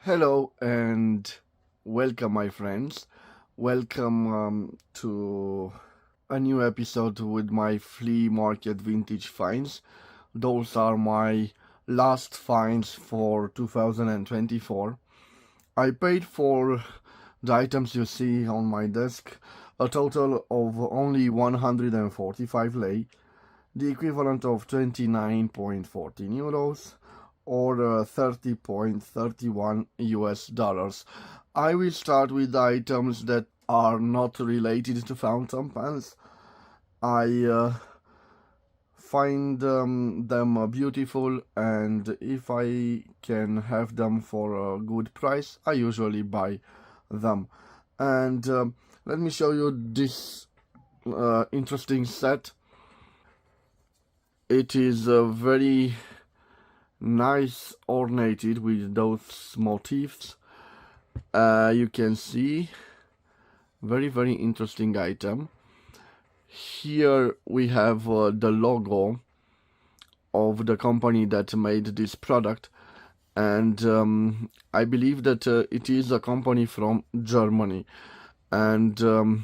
Hello and welcome, my friends. Welcome to a new episode with my flea market vintage finds. Those are my last finds for 2024. I paid for the items you see on my desk a total of only 145 lei, the equivalent of 29.14 euros or 30.31 US dollars. I will start with items that are not related to fountain pens. I find them beautiful, and if I can have them for a good price, I usually buy them. And let me show you this interesting set. It is very nice ornated with those motifs. You can see very interesting item. Here we have the logo of the company that made this product, and I believe that it is a company from Germany, and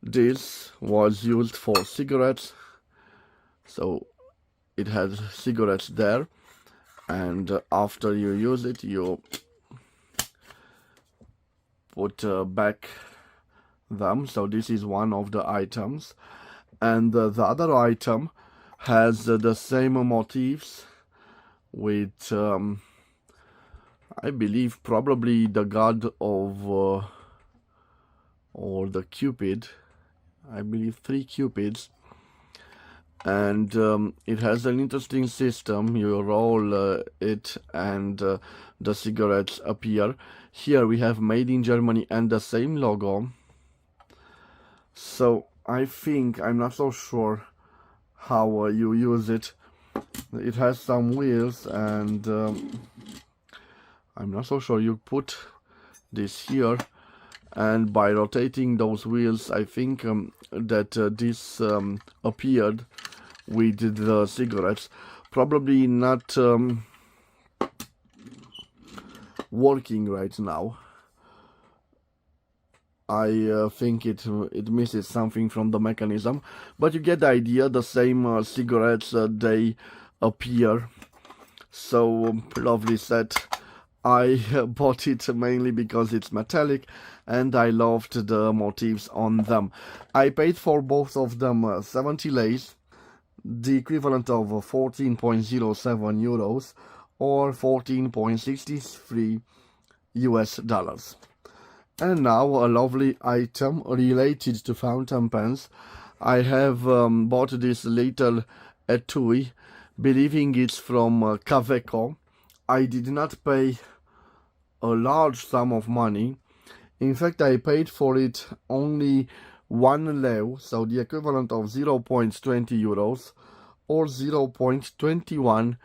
this was used for cigarettes, so it has cigarettes there, and after you use it you put back them. So this is one of the items, and the other item has the same motifs with I believe probably the god of or the Cupid. I believe 3 cupids, and it has an interesting system. You roll it and the cigarettes appear. Here we have made in Germany and the same logo. So I'm not so sure how you use it. It has some wheels, and I'm not so sure. You put this here, and by rotating those wheels, I think that this appeared with the cigarettes. Probably not working right now. I think it misses something from the mechanism, but you get the idea. The same cigarettes, they appear. So lovely set. I bought it mainly because it's metallic and I loved the motifs on them. I paid for both of them 70 leis, the equivalent of 14.07 euros or 14.63 US dollars. And now a lovely item related to fountain pens. I have bought this little etui, believing it's from Caveco. I did not pay a large sum of money. In fact, I paid for it only 1 leu, so the equivalent of 0.20 euros or 0.21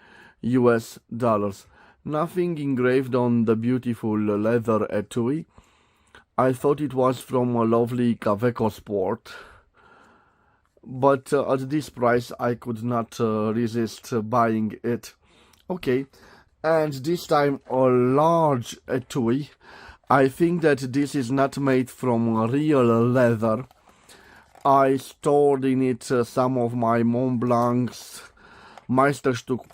US dollars. Nothing engraved on the beautiful leather etui. I thought it was from a lovely Caveco Sport, but at this price I could not resist buying it. Okay, and this time a large etui. I think that this is not made from real leather. I stored in it some of my Mont Blanc's Meisterstück.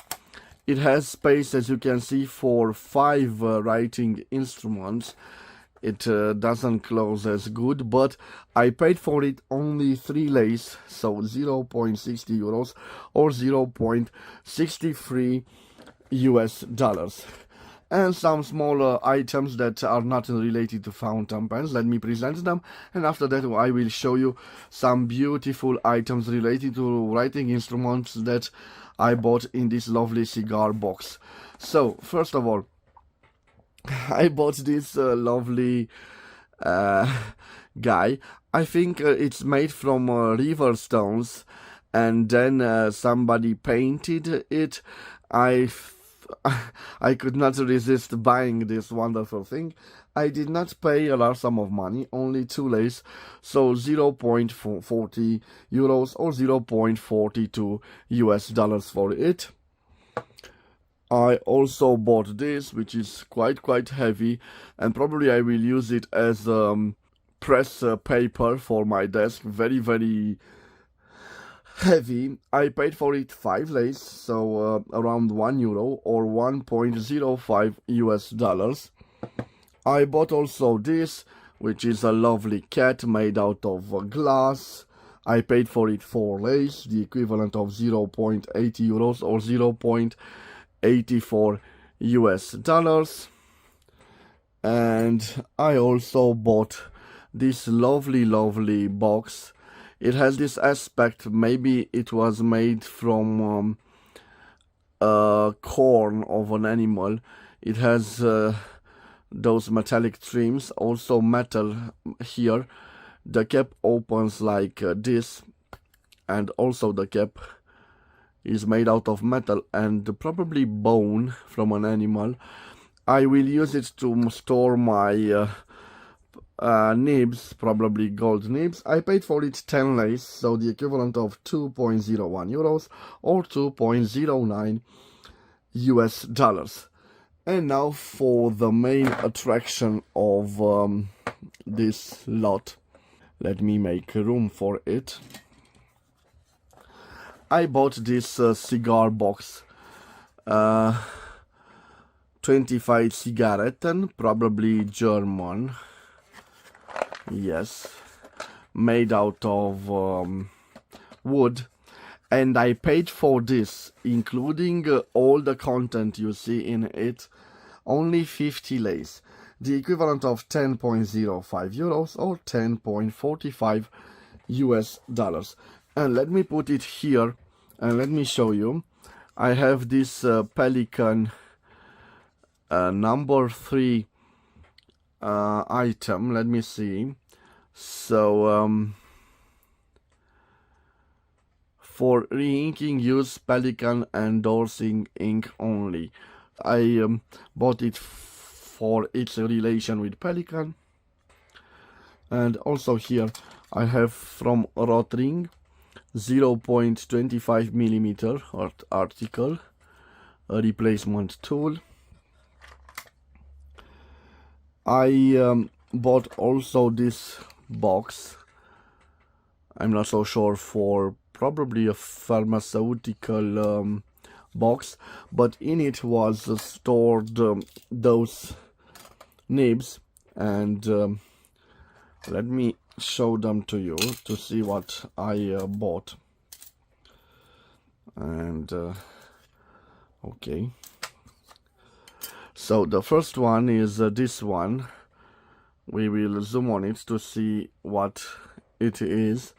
It has space, as you can see, for 5 writing instruments. It doesn't close as good, but I paid for it only 3 leis, so 0.60 euros or 0.63 US dollars. And some smaller items that are not related to fountain pens. Let me present them, and after that I will show you some beautiful items related to writing instruments that I bought in this lovely cigar box. So first of all, I bought this lovely guy. I think it's made from river stones, and then somebody painted it. I could not resist buying this wonderful thing. I did not pay a large sum of money, only 2 leis, so 0.40 euros or 0.42 US dollars for it. I also bought this, which is quite heavy, and probably I will use it as press paper for my desk. Very heavy. I paid for it 5 lays, so around €1 or 1.05 US dollars. I bought also this, which is a lovely cat made out of glass. I paid for it 4 lays, the equivalent of €0.80 or 0.84 US dollars. And I also bought this lovely box. It has this aspect, maybe it was made from corn of an animal. It has those metallic trims, also metal here. The cap opens like this, and also the cap is made out of metal and probably bone from an animal. I will use it to store my nibs, probably gold nibs. I paid for it 10 lays, so the equivalent of €2.01 or 2.09 US dollars. And now for the main attraction of this lot. Let me make room for it. I bought this cigar box. 25 Zigaretten, probably German. Yes, made out of wood, and I paid for this, including all the content you see in it, only 50 lays, the equivalent of €10.05 or 10.45 US dollars. And let me put it here and let me show you. I have this Pelican number 3 item. Let me see. So for re-inking, use Pelican endorsing ink only. I bought it for its relation with Pelican. And also here I have from Rotring 0.25 millimeter article, a replacement tool. I bought also this box. I'm not so sure, for probably a pharmaceutical box, but in it was stored those nibs, and let me show them to you to see what I bought. And okay, so the first one is this one. We will zoom on it to see what it is.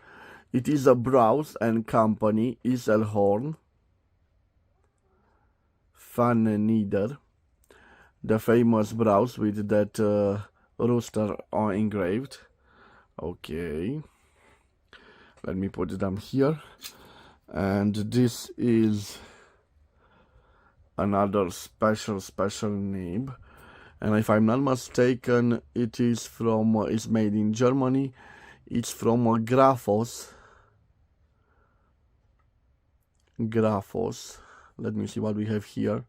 It is a Browse and Company Iselhorn Fanenider, the famous Browse with that rooster engraved. Okay, let me put them here. And this is another special nib, and if I'm not mistaken, it is from it's made in Germany. It's from Graphos. Let me see what we have here.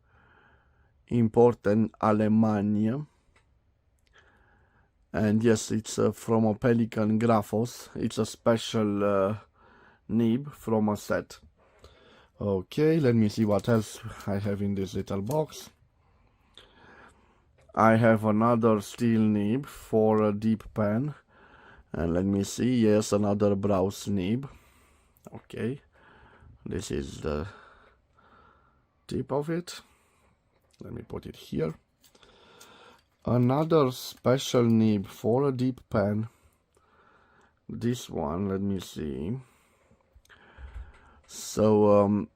Imported Alemania. And yes, it's from a Pelican Graphos. It's a special nib from a set. Okay, let me see what else I have in this little box. I have another steel nib for a deep pen. And let me see, yes, another Browse nib. Okay, this is the tip of it. Let me put it here. Another special nib for a deep pen. This one, let me see. So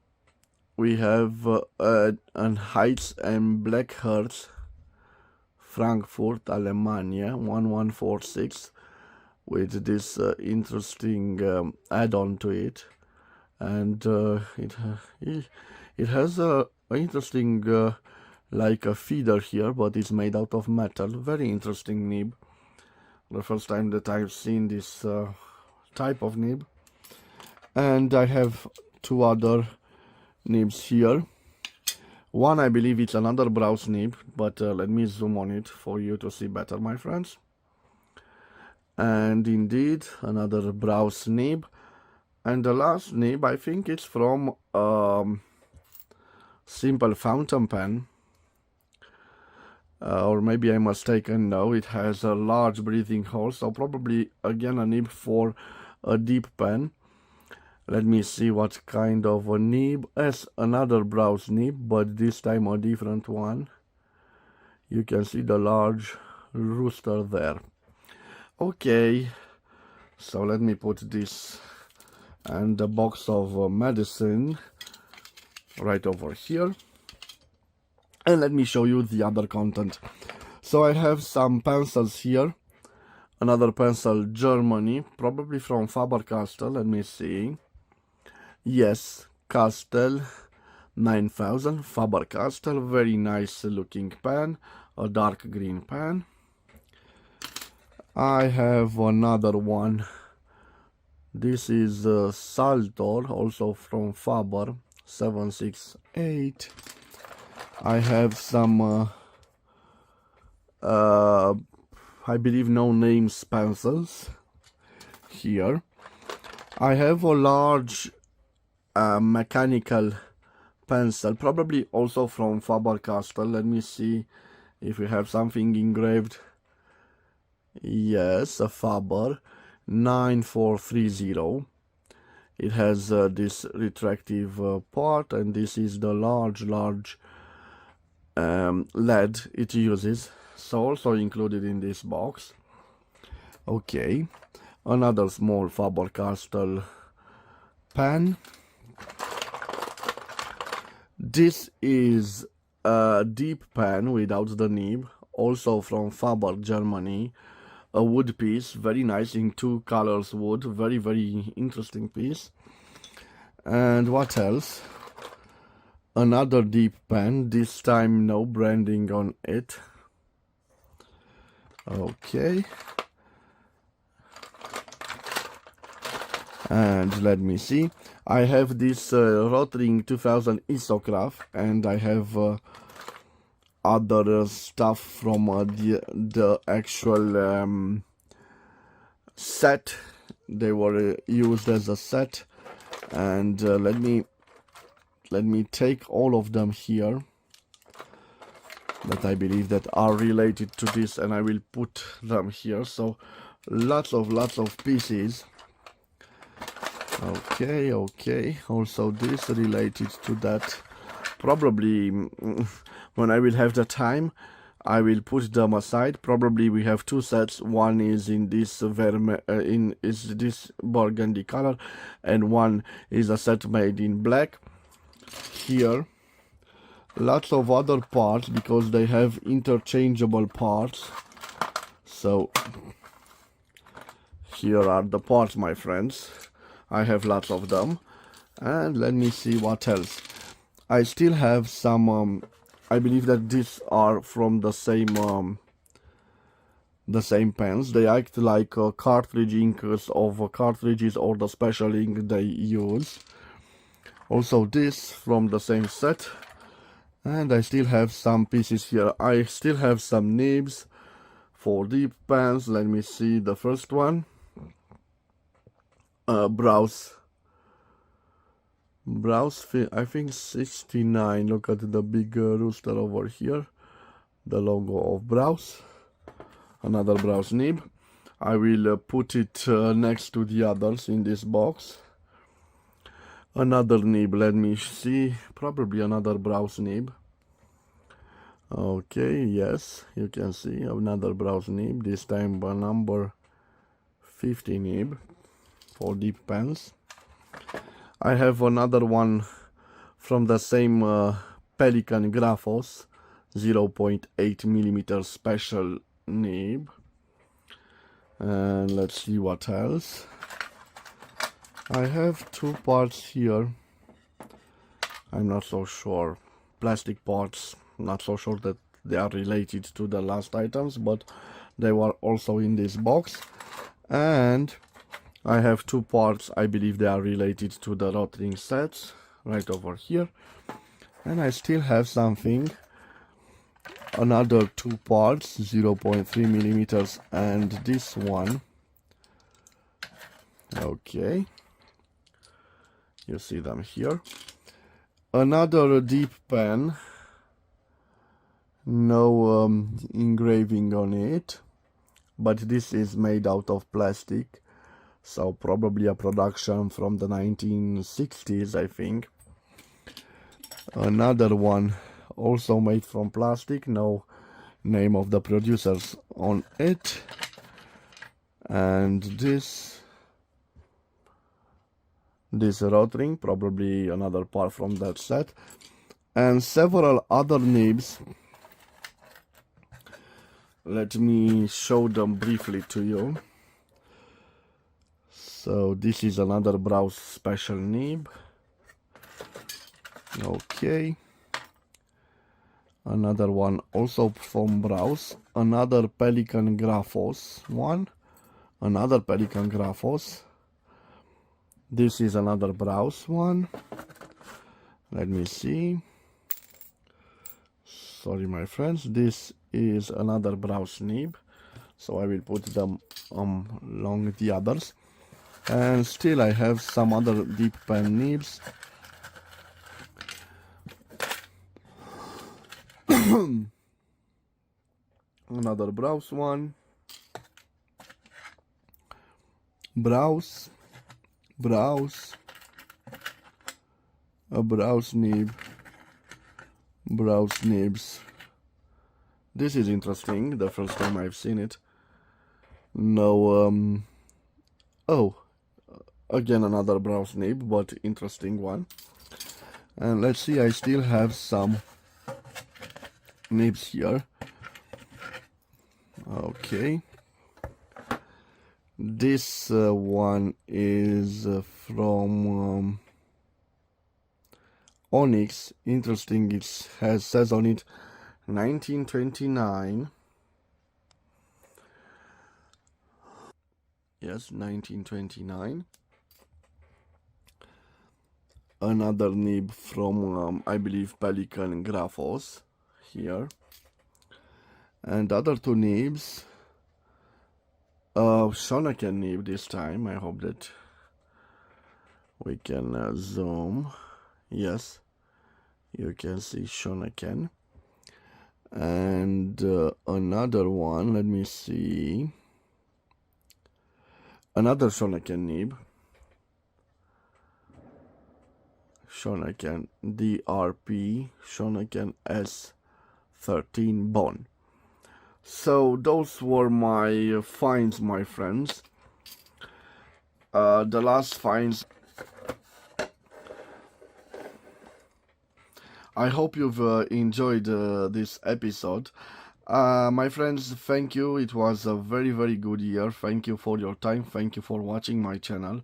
we have an Heights and Blackheart, Frankfurt, Alemania, 1146, with this interesting add-on to it, and it has a interesting like a feeder here, but it's made out of metal. Very interesting nib. The first time that I've seen this type of nib. And I have two other nibs here. One, I believe it's another brows nib, but let me zoom on it for you to see better, my friends. And indeed, another brows nib. And the last nib, I think it's from simple fountain pen. Or maybe I'm mistaken. No, it has a large breathing hole, so probably again a nib for a deep pen. Let me see what kind of a nib. As another brows nib, but this time a different one. You can see the large rooster there. Okay, so let me put this and the box of medicine right over here. And let me show you the other content. So I have some pencils here. Another pencil, Germany, probably from Faber-Castell. Let me see. Yes, Castell 9000, Faber-Castell. Very nice looking pen. A dark green pen. I have another one. This is Saltor, also from Faber 768. I have some, I believe, no names pencils here. I have a large mechanical pencil, probably also from Faber-Castell. Let me see if we have something engraved. Yes, a Faber 9430. It has this retractive part, and this is the large lead it uses, so also included in this box. Okay, another small Faber-Castell pen. This is a deep pen without the nib, also from Faber, Germany. A wood piece, very nice, in two colors wood, very interesting piece. And what else? Another deep pen, this time no branding on it. Okay. And let me see. I have this Rotring 2000 isograph, and I have other stuff from the actual set. They were used as a set, and let me take all of them here that I believe that are related to this, and I will put them here. So lots of pieces. Okay, also this related to that. Probably when I will have the time, I will put them aside. Probably we have two sets. One is in this this burgundy color, and one is a set made in black. Here, lots of other parts because they have interchangeable parts. So here are the parts, my friends. I have lots of them. And let me see what else. I still have some, I believe that these are from the same pens. They act like cartridge inks of cartridges or the special ink they use. Also this from the same set. And I still have some pieces here. I still have some nibs for deep pens. Let me see the first one. Brows, I think 69. Look at the big rooster over here, the logo of Brows. Another Brows nib. I will put it next to the others in this box. Another nib, let me see, probably another Brows nib. Okay, yes, you can see another Brows nib, this time a number 50 nib for deep pens. I have another one from the same Pelican Graphos 0.8 millimeter special nib. And let's see what else. I have two parts here. I'm not so sure. Plastic parts, not so sure that they are related to the last items, but they were also in this box. And I have two parts, I believe they are related to the Rotring sets, right over here. And I still have something, another two parts, 0.3 millimeters, and this one. Okay, you see them here. Another deep pen, no engraving on it, but this is made out of plastic, so probably a production from the 1960s, I think. Another one also made from plastic, no name of the producers on it. And this rod ring, probably another part from that set, and several other nibs. Let me show them briefly to you. So this is another Browse special nib. Okay, another one also from Browse, another Pelican Graphos one, another Pelican Graphos. This is another Browse one. Let me see. Sorry, my friends. This is another Browse nib, so I will put them along the others. And still I have some other deep pen nibs. Another Browse one. Browse, a Browse nib, Browse nibs. This is interesting, the first time I've seen it. No, oh, again another Browse nib, but interesting one. And let's see, I still have some nibs here. Okay. This one is from Onyx. Interesting, it says on it 1929. Yes, 1929. Another nib from, I believe, Pelican Graphos here. And other two nibs. Shonaken nib this time. I hope that we can zoom. Yes, you can see Shonaken. And another one, let me see. Another Shonaken nib. Shonaken DRP, Shonaken S13 Bone. So those were my finds, my friends. The last finds. I hope you've enjoyed this episode. My friends, thank you. It was a very, very good year. Thank you for your time. Thank you for watching my channel.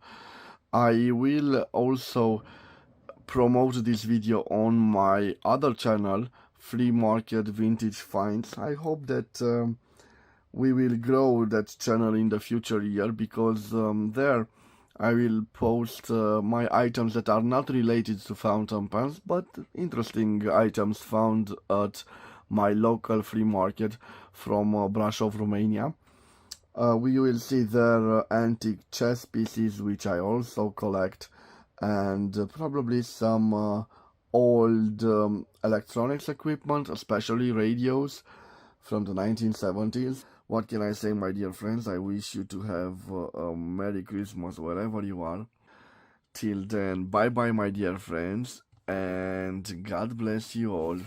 I will also promote this video on my other channel, Flea Market Vintage Finds. I hope that we will grow that channel in the future year, because there I will post my items that are not related to fountain pens, but interesting items found at my local flea market from Brașov, Romania. We will see there antique chess pieces, which I also collect, and probably some old electronics equipment, especially radios from the 1970s. What can I say, my dear friends? I wish you to have a Merry Christmas wherever you are. Till then, bye bye, my dear friends, and God bless you all.